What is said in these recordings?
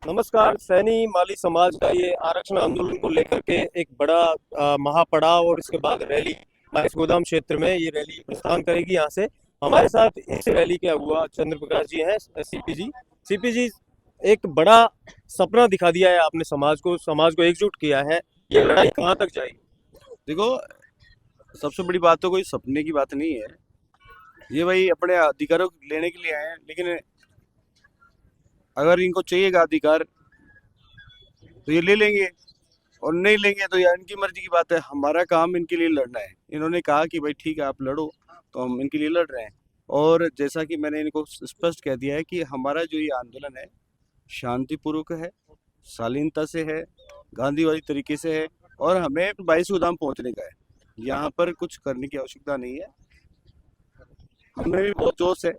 नमस्कार। सैनी माली समाज का ये आरक्षण आंदोलन को लेकर के एक बड़ा महापड़ाव और इसके बाद रैली माइस गोदाम क्षेत्र में ये रैली प्रस्थान करेगी। यहाँ से हमारे साथ इस रैली के अगुआ चंद्र प्रकाश जी हैं, सीपी जी। सीपी जी, एक बड़ा सपना दिखा दिया है आपने, समाज को एकजुट किया है। ये लड़ाई कहाँ तक जाएगी? देखो, सबसे बड़ी बात तो कोई सपने की बात नहीं है। ये भाई अपने अधिकारों को लेने के लिए आए हैं, लेकिन अगर इनको चाहिएगा अधिकार तो ये ले लेंगे, और नहीं लेंगे तो यार इनकी मर्जी की बात है। हमारा काम इनके लिए लड़ना है। इन्होंने कहा कि भाई ठीक है आप लड़ो, तो हम इनके लिए लड़ रहे हैं। और जैसा कि मैंने इनको स्पष्ट कह दिया है कि हमारा जो ये आंदोलन है शांतिपूर्वक है, शालीनता से है, गांधीवादी तरीके से है, और हमें 22 गोदाम पहुंचने का है। यहाँ पर कुछ करने की आवश्यकता नहीं है। हमें भी बहुत जोश है,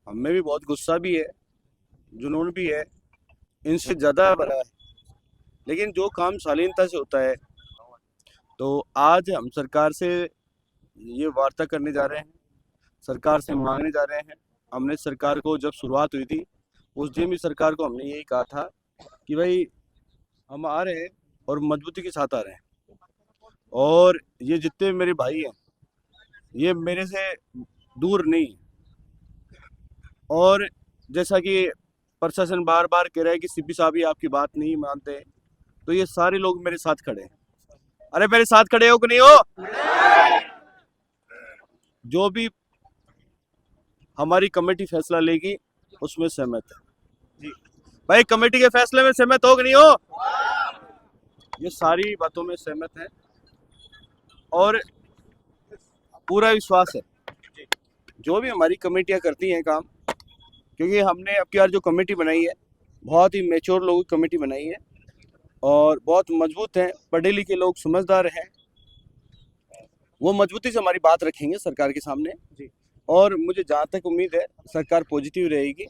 हमें भी बहुत गुस्सा भी है, जुनून भी है, इनसे ज़्यादा बड़ा है। लेकिन जो काम शालीनता से होता है, तो आज हम सरकार से ये वार्ता करने जा रहे हैं, सरकार से मांगने जा रहे हैं। हमने सरकार को, जब शुरुआत हुई थी उस दिन भी सरकार को हमने यही कहा था कि भाई हम आ रहे हैं और मजबूती के साथ आ रहे हैं, और ये जितने मेरे भाई हैं ये मेरे से दूर नहीं है। और जैसा कि प्रशासन बार बार कह रहा है कि सीपी साहब ये आपकी बात नहीं मानते, तो ये सारे लोग मेरे साथ खड़े हैं। अरे मेरे साथ खड़े हो कि नहीं हो? जो भी हमारी कमेटी फैसला लेगी उसमें सहमत है जी। भाई कमेटी के फैसले में सहमत हो कि नहीं हो? ये सारी बातों में सहमत है, और पूरा विश्वास है जो भी हमारी कमेटियां करती हैं काम। क्योंकि हमने अब की बार जो कमेटी बनाई है, बहुत ही मेच्योर लोगों की कमेटी बनाई है, और बहुत मजबूत हैं, पढ़े लिखे लोग, समझदार हैं। वो मजबूती से हमारी बात रखेंगे सरकार के सामने जी। और मुझे जहाँ तक उम्मीद है सरकार पॉजिटिव रहेगी,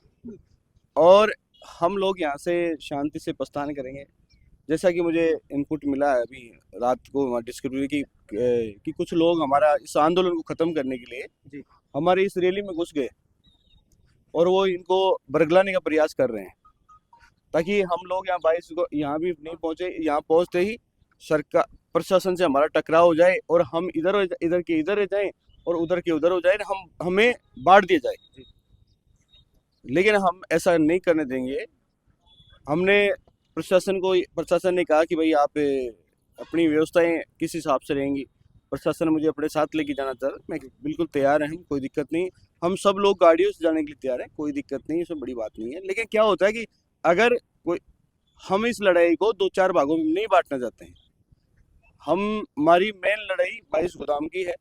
और हम लोग यहाँ से शांति से प्रस्थान करेंगे। जैसा कि मुझे इनपुट मिला है अभी रात को डिस्कवरी की कि कुछ लोग हमारा इस आंदोलन को ख़त्म करने के लिए जी हमारी इस रैली में घुस गए, और वो इनको बरगलाने का प्रयास कर रहे हैं, ताकि हम लोग यहाँ 22 को यहाँ भी नहीं पहुँचे। यहाँ पहुँचते ही सरकार प्रशासन से हमारा टकराव हो जाए, और हम इधर इधर के इधर जाएं और उधर के उधर हो जाए, हमें बांट दिया जाए। लेकिन हम ऐसा नहीं करने देंगे। हमने प्रशासन ने कहा कि भाई आप अपनी व्यवस्थाएं किस हिसाब से रहेंगी। प्रशासन मुझे अपने साथ लेके जाना चाह रहा है, मैं बिल्कुल तैयार है, हम कोई दिक्कत नहीं। हम सब लोग गाड़ियों से जाने के लिए तैयार हैं, कोई दिक्कत नहीं, इसमें बड़ी बात नहीं है। लेकिन क्या होता है कि अगर कोई, हम इस लड़ाई को 2-4 भागों में नहीं बांटना चाहते हैं। हमारी मेन लड़ाई 22 गोदाम की है।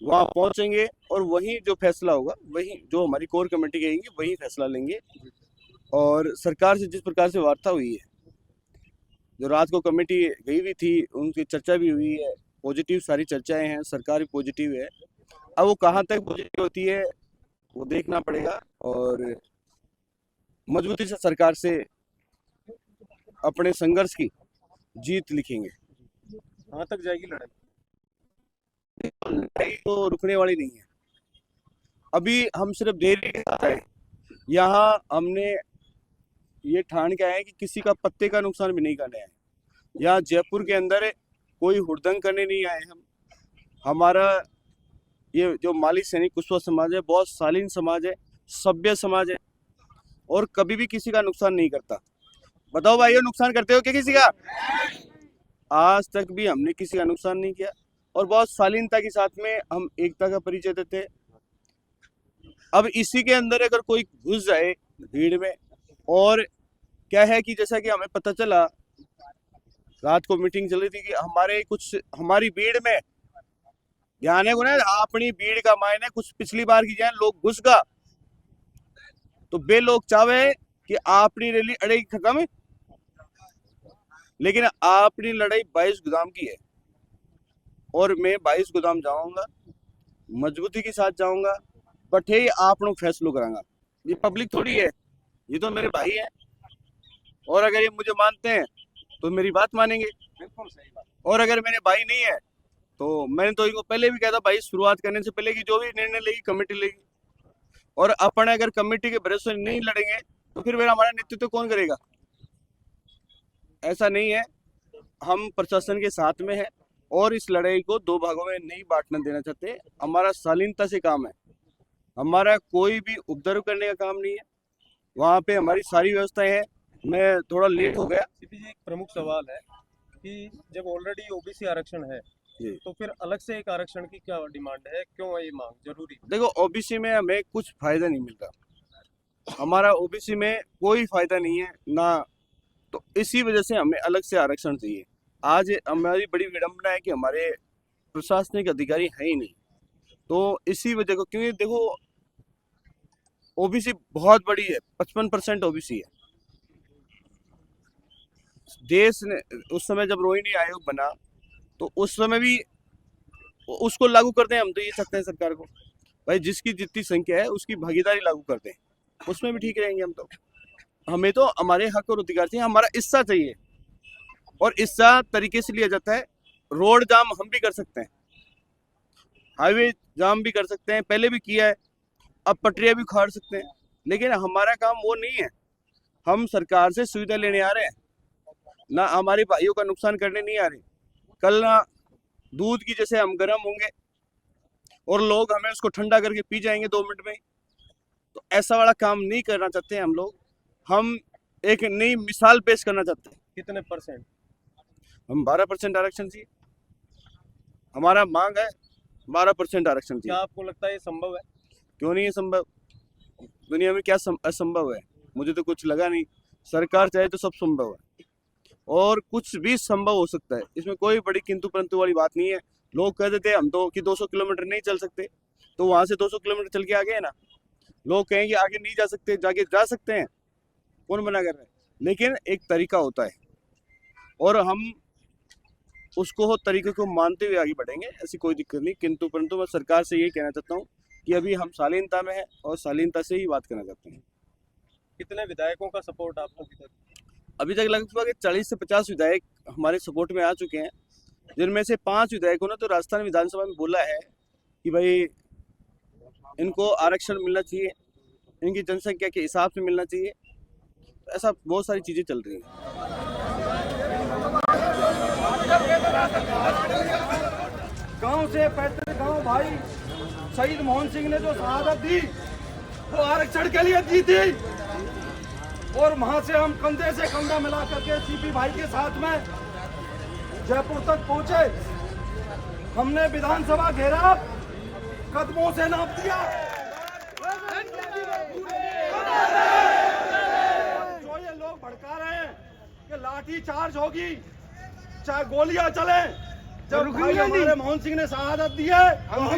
वहाँ पहुँचेंगे और वहीं जो फैसला होगा, वहीं जो हमारी कोर कमेटी कहेंगी वही फैसला लेंगे। और सरकार से जिस प्रकार से वार्ता हुई है, जो रात को कमेटी गई हुई थी, उनकी चर्चा भी हुई है, पॉजिटिव सारी चर्चाएं हैं, सरकार भी पॉजिटिव है। अब वो कहाँ तक पॉजिटिव होती है वो देखना पड़ेगा, और मजबूती से सरकार से अपने संघर्ष की जीत लिखेंगे। कहाँ तक जाएगी लड़ाई? लड़ाई तो रुकने वाली नहीं है। अभी हम सिर्फ देरी के साथ आए। यहाँ हमने ये ठान के आए हैं कि किसी का पत्ते का नुकसान भी नहीं करने आए। यहाँ जयपुर के अंदर कोई हुड़दंग करने नहीं आए हम। हमारा ये जो माली सैनिक कुशवा समाज है बहुत शालीन समाज है, सभ्य समाज है, और कभी भी किसी का नुकसान नहीं करता। बताओ भाइयों, नुकसान करते हो क्या किसी का? आज तक भी हमने किसी का नुकसान नहीं किया, और बहुत शालीनता के साथ में हम एकता का परिचय देते हैं। अब इसी के अंदर अगर कोई घुस जाए भीड़ में, और क्या है कि जैसा कि हमें पता चला, रात को मीटिंग चल रही थी कि हमारी भीड़ में ध्यान है ना, अपनी भीड़ का मायने कुछ पिछली बार की जाए लोग घुस गा, तो बे लोग चाहे कि अपनी रैली अड़ेगी खत्म, लेकिन अपनी लड़ाई 22 गोदाम की है, और मैं 22 गोदाम जाऊंगा, मजबूती के साथ जाऊंगा, बट हे आप लोग फैसलो करांगा। ये पब्लिक थोड़ी है, ये तो मेरे भाई है, और अगर ये मुझे मानते हैं तो मेरी बात मानेंगे। बिल्कुल सही बात। और अगर मेरे भाई नहीं है, तो मैंने तो इनको पहले भी कहा था भाई, शुरुआत करने से पहले कि जो भी निर्णय लेगी कमेटी लेगी, और अपन अगर कमेटी के भरोसे नहीं लड़ेंगे तो फिर हमारा नेतृत्व कौन करेगा? ऐसा नहीं है, हम प्रशासन के साथ में है और इस लड़ाई को दो भागों में नहीं बांटना देना चाहते। हमारा शालीनता से काम है, हमारा कोई भी उपद्रव करने का काम नहीं है। वहाँ पे हमारी सारी व्यवस्थाएं हैं। मैं थोड़ा लेट हो गया। सीपी जी, एक प्रमुख सवाल है कि जब ऑलरेडी ओबीसी आरक्षण है जी। तो फिर अलग से एक आरक्षण की क्या डिमांड है, क्यों है ये मांग जरूरी? देखो, ओबीसी में हमें कुछ फायदा नहीं मिल रहा, हमारा ओबीसी में कोई फायदा नहीं है ना, तो इसी वजह से हमें अलग से आरक्षण चाहिए। आज हमारी बड़ी विडंबना है कि हमारे प्रशासनिक अधिकारी है ही नहीं, तो इसी वजह को, क्योंकि देखो ओबीसी बहुत बड़ी है, 55% ओबीसी है। देश ने उस समय जब रोहिणी आयोग बना तो उस समय भी उसको लागू कर दें, हम तो ये चाहते हैं सरकार को, भाई जिसकी जितनी संख्या है उसकी भागीदारी लागू कर दें, उसमें भी ठीक रहेंगे हम तो। हमें तो हमारे हक और अधिकार चाहिए, हमारा हिस्सा चाहिए, और हिस्सा तरीके से लिया जाता है। रोड जाम हम भी कर सकते हैं, हाईवे जाम भी कर सकते हैं, पहले भी किया है, अब पटरियां भी उखाड़ सकते हैं, लेकिन हमारा काम वो नहीं है। हम सरकार से सुविधा लेने आ रहे हैं, ना हमारे भाइयों का नुकसान करने नहीं आ रहे। कल ना दूध की जैसे हम गर्म होंगे और लोग हमें उसको ठंडा करके पी जाएंगे 2 मिनट में, तो ऐसा वाला काम नहीं करना चाहते हैं हम लोग। हम एक नई मिसाल पेश करना चाहते हैं। कितने परसेंट? हम 12% आरक्षण चाहिए, हमारा मांग है 12% आरक्षण क्या चाहिए। आपको लगता है ये संभव है? क्यों नहीं है संभव? दुनिया में क्या असंभव है? मुझे तो कुछ लगा नहीं। सरकार चाहे तो सब संभव है, और कुछ भी संभव हो सकता है, इसमें कोई बड़ी किंतु परंतु वाली बात नहीं है। लोग कह देते हैं हम तो कि 200 किलोमीटर नहीं चल सकते, तो वहां से 200 किलोमीटर चल के आगे है ना। लोग कहेंगे आगे नहीं जा सकते, जाके जा सकते हैं, कौन मना कर रहा है? लेकिन एक तरीका होता है और हम उसको तरीके को मानते हुए आगे बढ़ेंगे, ऐसी कोई दिक्कत नहीं। किंतु परंतु मैं सरकार से यही कहना चाहता हूँ कि अभी हम शालीनता में हैं और शालीनता से ही बात करना चाहते हैं। कितने विधायकों का सपोर्ट आपको अभी तक लगभग 40 से 50 विधायक हमारे सपोर्ट में आ चुके हैं, जिनमें से 5 विधायकों ने तो राजस्थान विधानसभा में बोला है कि भाई इनको आरक्षण मिलना चाहिए, इनकी जनसंख्या के हिसाब से मिलना चाहिए। ऐसा बहुत सारी चीजें चल रही हैं। गांव से पैतृक गांव भाई शहीद मोहन सिंह ने जो शहादत दी वो आरक्षण के लिए दी थी, और वहां से हम कंधे से कंधा मिला करके सीपी भाई के साथ में जयपुर तक पहुंचे। हमने विधानसभा घेरा, कदमों से नाप दिया। जो ये लोग भड़का रहे हैं कि लाठी चार्ज होगी, चाहे गोलियां चले, जब भाई हमारे मोहन सिंह ने शहादत दी है, हम